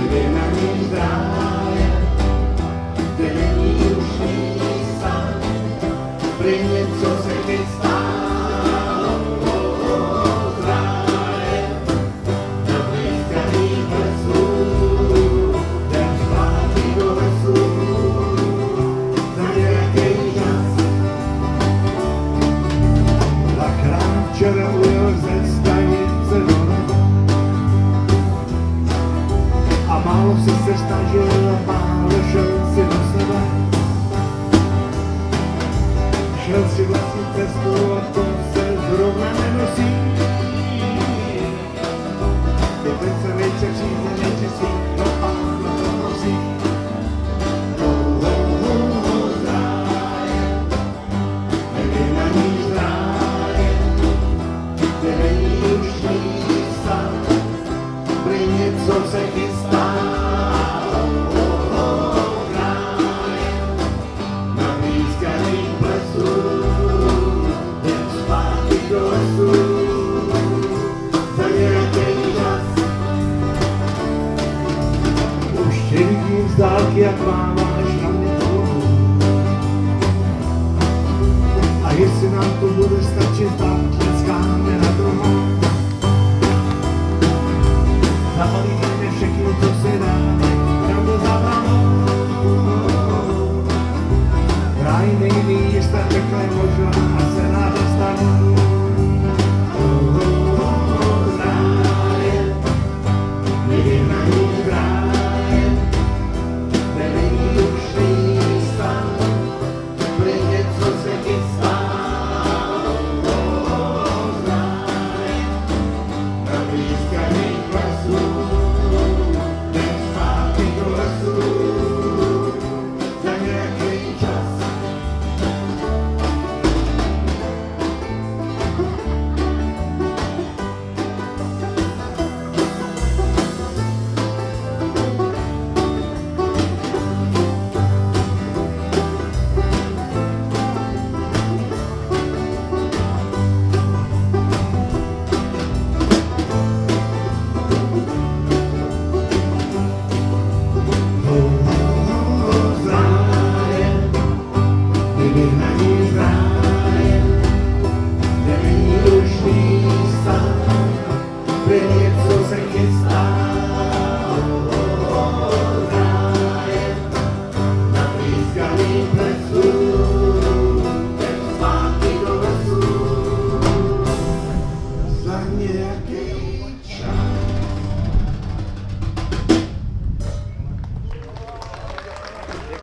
kde na ní zdráje, kde není už místa, pre něco se chystá. Včera ujel ze stanice do nebe a málo si se snažil a málo šel si do sebe. Šel si vlastní cestu a to se zrovna nenosí. Je přece večer příze nečistý, no pána to nosí. Co se chystá, na pískaných plesů, jen zpátky do lesu, za nějaký čas. Už tě vidím z dálky, jak máváš na mě dlouho. A jestli nám to bude stačit, tak tleskáme na druhou. Zapalí